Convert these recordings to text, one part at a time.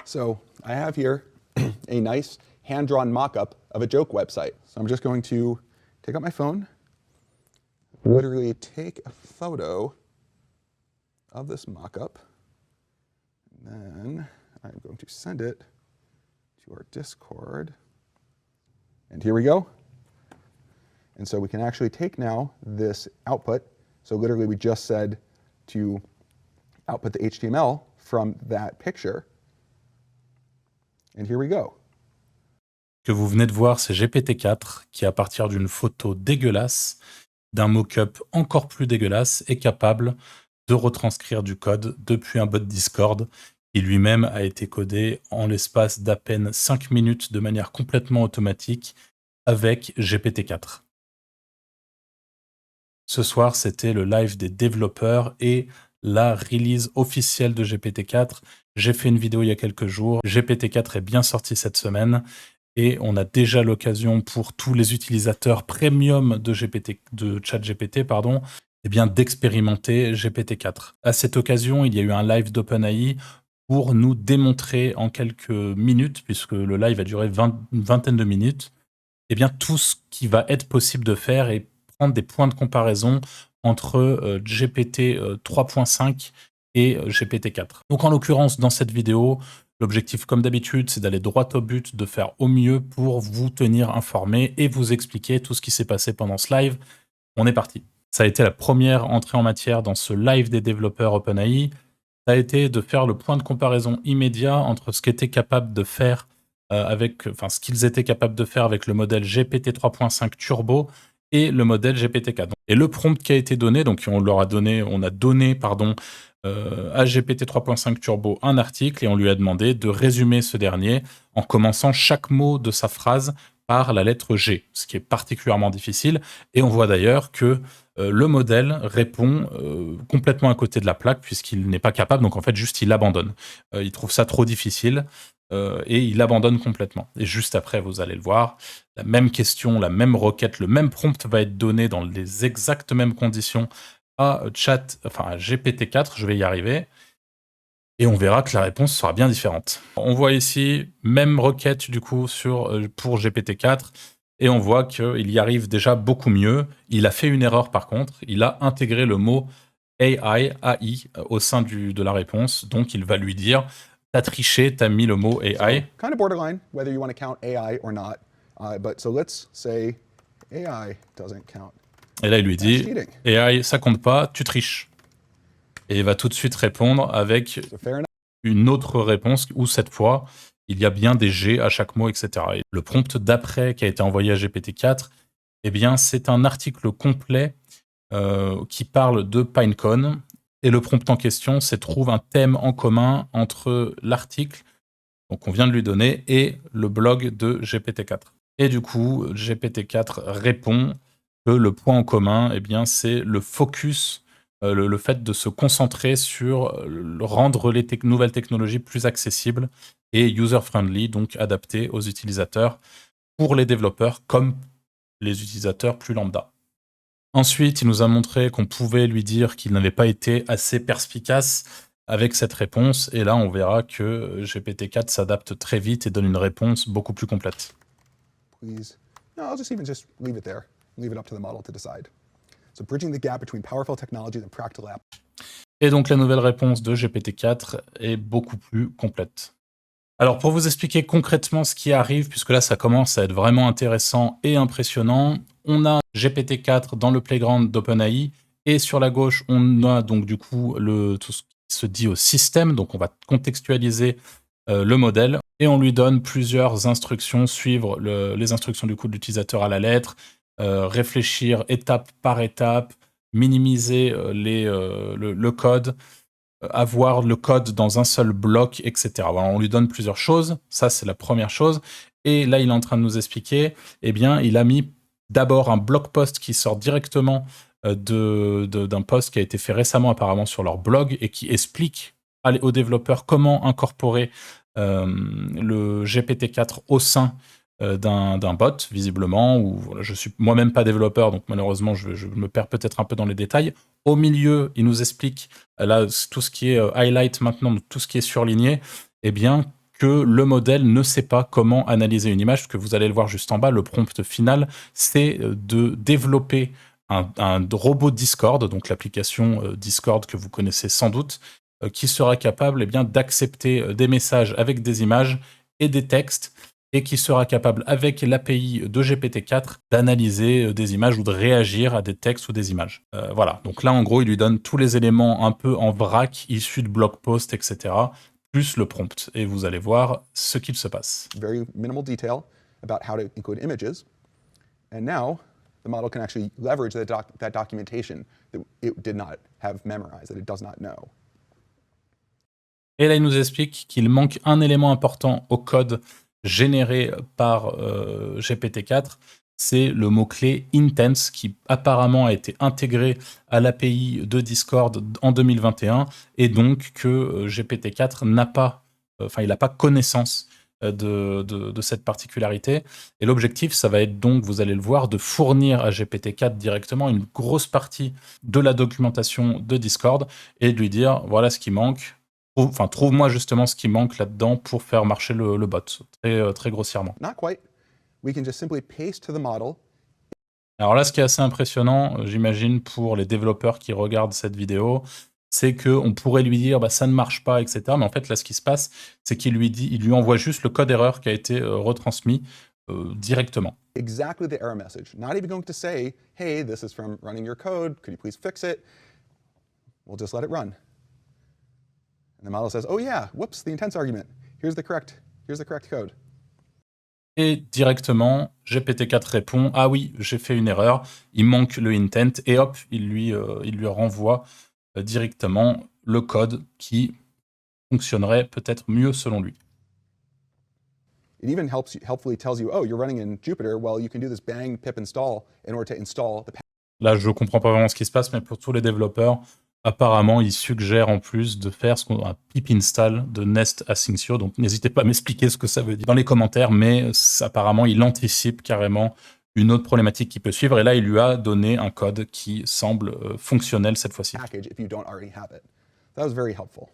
So I have here a nice hand-drawn mock-up of a joke website. So I'm just going to take out my phone, literally take a photo of this mock-up, and then I'm going to send it to our Discord. And here we go. And so we can actually take now this output. So literally we just said to output the HTML from that picture. And here we go. Que vous venez de voir, c'est GPT-4 qui, à partir d'une photo dégueulasse, d'un mock-up encore plus dégueulasse, est capable de retranscrire du code depuis un bot Discord qui lui-même a été codé en l'espace d'à peine 5 minutes de manière complètement automatique avec GPT-4. Ce soir, c'était le live des développeurs et la release officielle de GPT-4. J'ai fait une vidéo il y a quelques jours. GPT-4 est bien sorti cette semaine et on a déjà l'occasion pour tous les utilisateurs premium de ChatGPT, eh bien, d'expérimenter GPT-4. À cette occasion, il y a eu un live d'OpenAI pour nous démontrer en quelques minutes, puisque le live a duré une vingtaine de minutes, eh bien, tout ce qui va être possible de faire et prendre des points de comparaison entre GPT 3.5 et GPT-4. Donc en l'occurrence, dans cette vidéo, l'objectif, comme d'habitude, c'est d'aller droit au but, de faire au mieux pour vous tenir informé et vous expliquer tout ce qui s'est passé pendant ce live. On est parti. Ça a été la première entrée en matière dans ce live des développeurs OpenAI. Ça a été de faire le point de comparaison immédiat entre ce qu'étaient capables de faire ce qu'ils étaient capables de faire avec le modèle GPT 3.5 Turbo et le modèle GPT-4. Et le prompt qui a été donné, donc on a donné à GPT 3.5 Turbo un article et on lui a demandé de résumer ce dernier en commençant chaque mot de sa phrase par la lettre G, ce qui est particulièrement difficile. Et on voit d'ailleurs que le modèle répond complètement à côté de la plaque puisqu'il n'est pas capable, donc en fait juste il abandonne. Il trouve ça trop difficile et il abandonne complètement. Et juste après, vous allez le voir, la même question, la même requête, le même prompt va être donné dans les exactes mêmes conditions à GPT-4, je vais y arriver, et on verra que la réponse sera bien différente. On voit ici, même requête du coup pour GPT-4, et on voit qu'il y arrive déjà beaucoup mieux. Il a fait une erreur par contre, il a intégré le mot AI au sein de la réponse, donc il va lui dire « t'as triché, t'as mis le mot AI ». Kind of borderline, whether you want to count AI or not, but so let's say AI doesn't count. Et là, il lui dit « AI, ça compte pas, tu triches ». Et il va tout de suite répondre avec une autre réponse où cette fois, il y a bien des G à chaque mot, etc. Et le prompt d'après qui a été envoyé à GPT-4, eh bien, c'est un article complet qui parle de Pinecone. Et le prompt en question, c'est « trouve un thème en commun entre l'article donc on vient de lui donner et le blog de GPT-4 ». Et du coup, GPT-4 répond que le point en commun, eh bien, c'est le focus, le fait de se concentrer sur rendre les nouvelles technologies plus accessibles et user-friendly, donc adaptées aux utilisateurs, pour les développeurs comme les utilisateurs plus lambda. Ensuite, il nous a montré qu'on pouvait lui dire qu'il n'avait pas été assez perspicace avec cette réponse, et là, on verra que GPT-4 s'adapte très vite et donne une réponse beaucoup plus complète. Please. No, I'll just leave it there. Leave it up to the model to decide. So bridging the gap between powerful technologies and practical apps. Et donc la nouvelle réponse de GPT-4 est beaucoup plus complète. Alors pour vous expliquer concrètement ce qui arrive, puisque là ça commence à être vraiment intéressant et impressionnant, on a GPT-4 dans le playground d'OpenAI et sur la gauche on a donc du coup tout ce qui se dit au système, donc on va contextualiser le modèle et on lui donne plusieurs instructions, suivre les instructions du coup de l'utilisateur à la lettre, réfléchir étape par étape, minimiser le code, avoir le code dans un seul bloc, etc. Voilà, on lui donne plusieurs choses, ça c'est la première chose, et là il est en train de nous expliquer, eh bien il a mis d'abord un blog post qui sort directement d'un post qui a été fait récemment apparemment sur leur blog et qui explique aux développeurs comment incorporer le GPT-4 au sein d'un bot, visiblement, où voilà, je suis moi-même pas développeur, donc malheureusement je me perds peut-être un peu dans les détails. Au milieu, il nous explique, là, tout ce qui est highlight maintenant, tout ce qui est surligné, eh bien, que le modèle ne sait pas comment analyser une image, parce que vous allez le voir juste en bas, le prompt final, c'est de développer un robot Discord, donc l'application Discord que vous connaissez sans doute, qui sera capable eh bien, d'accepter des messages avec des images et des textes, et qui sera capable, avec l'API de GPT-4, d'analyser des images ou de réagir à des textes ou des images. Voilà, donc là, en gros, il lui donne tous les éléments un peu en vrac, issus de blog posts, etc., plus le prompt. Et vous allez voir ce qu'il se passe. Very minimal detail about how to include images. And now, the model can actually leverage that documentation that it did not have memorized, that it does not know. Et là, il nous explique qu'il manque un élément important au code généré par GPT-4, c'est le mot-clé intense qui apparemment a été intégré à l'API de Discord en 2021 et donc que GPT-4 n'a pas, il n'a pas connaissance de cette particularité. Et l'objectif, ça va être donc, vous allez le voir, de fournir à GPT-4 directement une grosse partie de la documentation de Discord et de lui dire, voilà ce qui manque. Enfin, trouve-moi justement ce qui manque là-dedans pour faire marcher le bot, très grossièrement. Not quite. We can just simply paste to the model. Alors là, ce qui est assez impressionnant, j'imagine, pour les développeurs qui regardent cette vidéo, c'est qu'on pourrait lui dire bah, ça ne marche pas, etc. Mais en fait, là, ce qui se passe, c'est qu'il lui envoie juste le code erreur qui a été retransmis directement. Exactly the error message. Not even going to say, hey, this is from running your code. Could you please fix it? We'll just let it run. And the model says, oh yeah, whoops, the intense argument. Here's the correct code. Et directement, GPT-4 répond « Ah oui, j'ai fait une erreur, il manque le intent » et hop, il lui renvoie directement le code qui fonctionnerait peut-être mieux selon lui. It even helpfully tells you, oh, you're running in Jupyter, well, you can do this bang pip install in order to install the... Là, je comprends pas vraiment ce qui se passe, mais pour tous les développeurs, apparemment, il suggère en plus de faire un pip install de Nest Asyncio. Donc, n'hésitez pas à m'expliquer ce que ça veut dire dans les commentaires, mais apparemment, il anticipe carrément une autre problématique qui peut suivre. Et là, il lui a donné un code qui semble fonctionnel cette fois-ci. Package if you don't already have it. That was very helpful.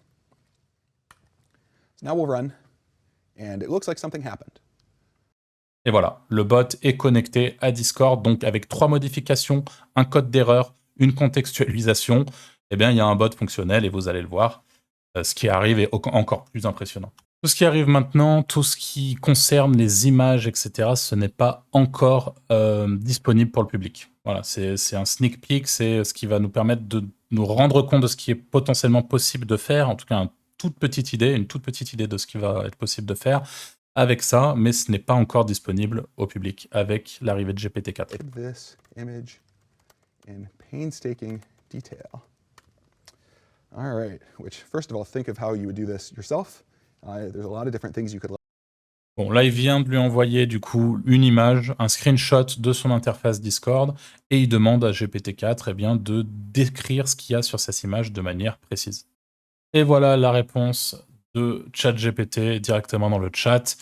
So now we'll run, and it looks like something happened. Et voilà, le bot est connecté à Discord, donc avec 3 modifications, un code d'erreur, une contextualisation. Eh bien, il y a un bot fonctionnel et vous allez le voir. Ce qui arrive est encore plus impressionnant. Tout ce qui arrive maintenant, tout ce qui concerne les images, etc., ce n'est pas encore disponible pour le public. Voilà, c'est un sneak peek, c'est ce qui va nous permettre de nous rendre compte de ce qui est potentiellement possible de faire, en tout cas une toute petite idée de ce qui va être possible de faire avec ça, mais ce n'est pas encore disponible au public avec l'arrivée de GPT-4. This image in painstaking detail. All right, which first of all, think of how you would do this yourself. There's a lot of different things you could... Bon, là, il vient de lui envoyer du coup une image, un screenshot de son interface Discord, et il demande à GPT-4 eh bien, de décrire ce qu'il y a sur cette image de manière précise. Et voilà la réponse de ChatGPT directement dans le chat.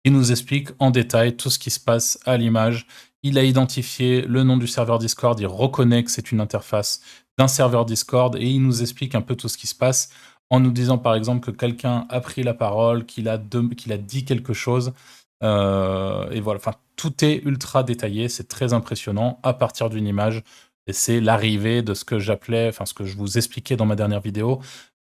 Il nous explique en détail tout ce qui se passe à l'image. Il a identifié le nom du serveur Discord, il reconnaît que c'est une interface d'un serveur Discord et il nous explique un peu tout ce qui se passe en nous disant par exemple que quelqu'un a pris la parole, qu'il a dit quelque chose. Et voilà, enfin, tout est ultra détaillé, c'est très impressionnant à partir d'une image. Et c'est l'arrivée de ce que j'appelais, enfin ce que je vous expliquais dans ma dernière vidéo,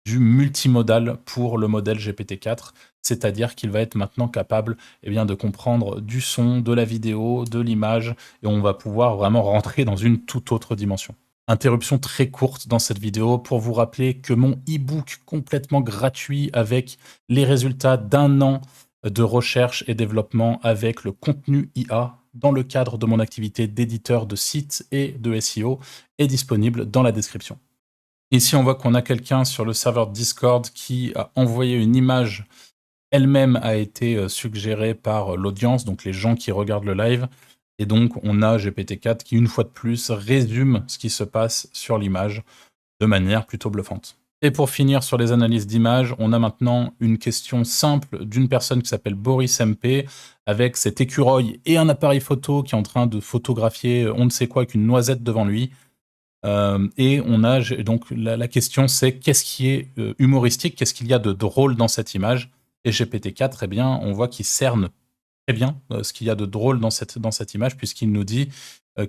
du multimodal pour le modèle GPT-4, c'est-à-dire qu'il va être maintenant capable eh bien, de comprendre du son, de la vidéo, de l'image, et on va pouvoir vraiment rentrer dans une toute autre dimension. Interruption très courte dans cette vidéo pour vous rappeler que mon e-book complètement gratuit avec les résultats d'1 an de recherche et développement avec le contenu IA dans le cadre de mon activité d'éditeur de sites et de SEO est disponible dans la description. Ici, on voit qu'on a quelqu'un sur le serveur Discord qui a envoyé une image. Elle-même a été suggérée par l'audience, donc les gens qui regardent le live. Et donc, on a GPT-4 qui, une fois de plus, résume ce qui se passe sur l'image de manière plutôt bluffante. Et pour finir sur les analyses d'images, on a maintenant une question simple d'une personne qui s'appelle Boris MP, avec cet écureuil et un appareil photo qui est en train de photographier on ne sait quoi avec une noisette devant lui. Et on a donc la question c'est qu'est-ce qui est humoristique, qu'est-ce qu'il y a de drôle dans cette image. Et GPT-4, eh bien, on voit qu'il cerne très bien ce qu'il y a de drôle dans cette image, puisqu'il nous dit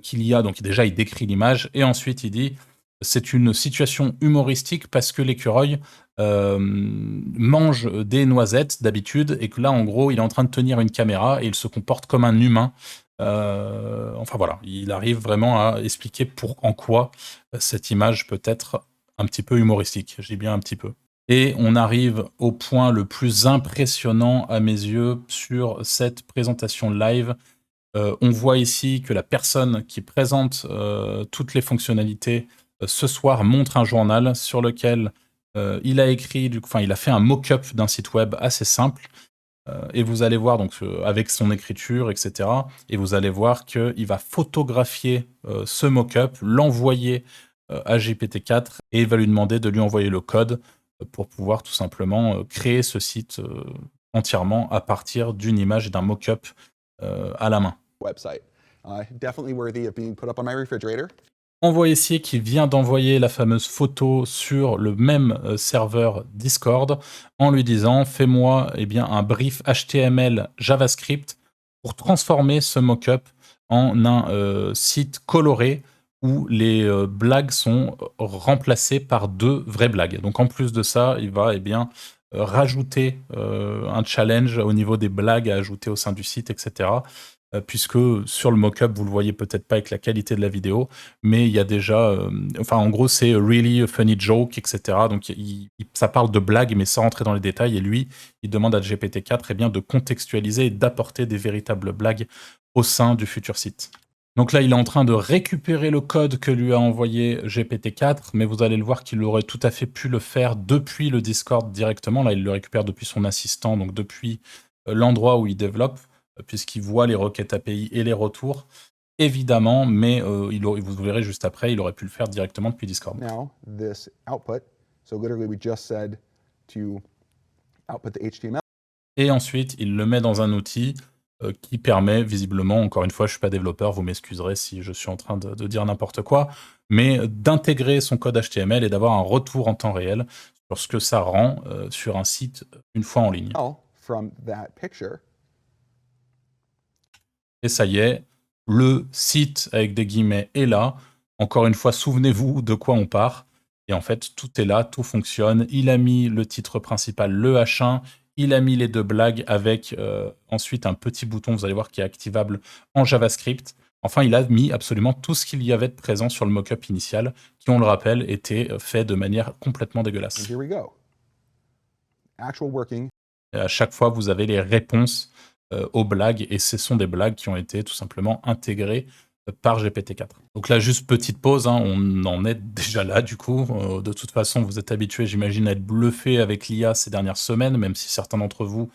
qu'il y a, donc déjà il décrit l'image, et ensuite il dit c'est une situation humoristique parce que l'écureuil mange des noisettes d'habitude, et que là en gros il est en train de tenir une caméra et il se comporte comme un humain. Enfin voilà, il arrive vraiment à expliquer en quoi cette image peut être un petit peu humoristique, je dis bien un petit peu. Et on arrive au point le plus impressionnant à mes yeux sur cette présentation live. On voit ici que la personne qui présente toutes les fonctionnalités ce soir montre un journal sur lequel il a écrit, il a fait un mock-up d'un site web assez simple. Et vous allez voir, donc, avec son écriture, etc. Et vous allez voir qu'il va photographier ce mock-up, l'envoyer à GPT-4, et il va lui demander de lui envoyer le code pour pouvoir tout simplement créer ce site entièrement à partir d'une image et d'un mock-up à la main. Website. Definitely worthy of being put up on my refrigerator. On voit ici qu'il vient d'envoyer la fameuse photo sur le même serveur Discord en lui disant « Fais-moi un brief HTML JavaScript pour transformer ce mock-up en un site coloré où les blagues sont remplacées par 2 vraies blagues. » Donc en plus de ça, il va rajouter un challenge au niveau des blagues à ajouter au sein du site, etc. Puisque sur le mock-up, vous le voyez peut-être pas avec la qualité de la vidéo, mais il y a déjà... en gros, c'est « really a funny joke », etc. Donc, ça parle de blagues, mais sans rentrer dans les détails. Et lui, il demande à GPT-4 de contextualiser et d'apporter des véritables blagues au sein du futur site. Donc là, il est en train de récupérer le code que lui a envoyé GPT-4, mais vous allez le voir qu'il aurait tout à fait pu le faire depuis le Discord directement. Là, il le récupère depuis son assistant, donc depuis l'endroit où il développe, puisqu'il voit les requêtes API et les retours, évidemment, mais vous verrez juste après, il aurait pu le faire directement depuis Discord. Now, this output, so literally we just said to output the HTML. Et ensuite, il le met dans un outil qui permet, visiblement, encore une fois, je ne suis pas développeur, vous m'excuserez si je suis en train de dire n'importe quoi, mais d'intégrer son code HTML et d'avoir un retour en temps réel sur ce que ça rend sur un site une fois en ligne. From that picture. Et ça y est, le site avec des guillemets est là. Encore une fois, souvenez-vous de quoi on part. Et en fait, tout est là, tout fonctionne. Il a mis le titre principal, le H1. Il a mis les 2 blagues avec ensuite un petit bouton, vous allez voir, qui est activable en JavaScript. Enfin, il a mis absolument tout ce qu'il y avait de présent sur le mock-up initial, qui, on le rappelle, était fait de manière complètement dégueulasse. And here we go. Actual working. Et à chaque fois, vous avez les réponses aux blagues, et ce sont des blagues qui ont été tout simplement intégrées par GPT-4. Donc là, juste petite pause, on en est déjà là du coup. De toute façon, vous êtes habitués, j'imagine, à être bluffé avec l'IA ces dernières semaines, même si certains d'entre vous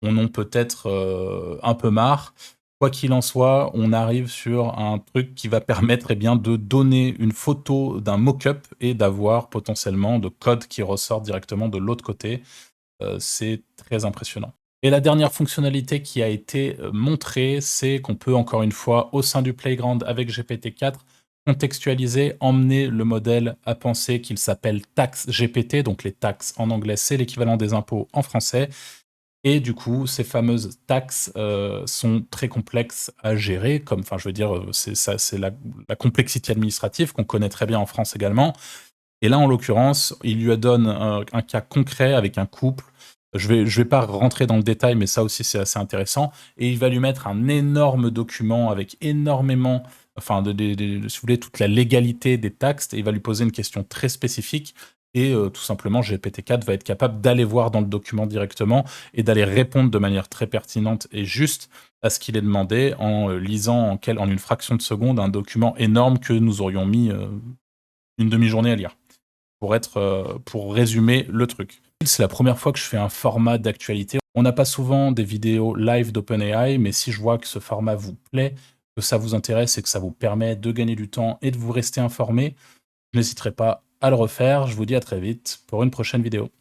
en ont peut-être un peu marre. Quoi qu'il en soit, on arrive sur un truc qui va permettre de donner une photo d'un mock-up et d'avoir potentiellement de code qui ressort directement de l'autre côté. C'est très impressionnant. Et la dernière fonctionnalité qui a été montrée, c'est qu'on peut encore une fois, au sein du Playground avec GPT-4, contextualiser, emmener le modèle à penser qu'il s'appelle taxe GPT, donc les taxes en anglais, c'est l'équivalent des impôts en français. Et du coup, ces fameuses taxes sont très complexes à gérer, c'est la complexité administrative qu'on connaît très bien en France également. Et là, en l'occurrence, il lui donne un cas concret avec un couple. Je vais pas rentrer dans le détail, mais ça aussi, c'est assez intéressant. Et il va lui mettre un énorme document avec énormément, si vous voulez, toute la légalité des taxes. Et il va lui poser une question très spécifique. Et tout simplement, GPT-4 va être capable d'aller voir dans le document directement et d'aller répondre de manière très pertinente et juste à ce qu'il est demandé en lisant en une fraction de seconde un document énorme que nous aurions mis une demi-journée à lire. Pour résumer le truc. C'est la première fois que je fais un format d'actualité. On n'a pas souvent des vidéos live d'OpenAI, mais si je vois que ce format vous plaît, que ça vous intéresse et que ça vous permet de gagner du temps et de vous rester informé, je n'hésiterai pas à le refaire. Je vous dis à très vite pour une prochaine vidéo.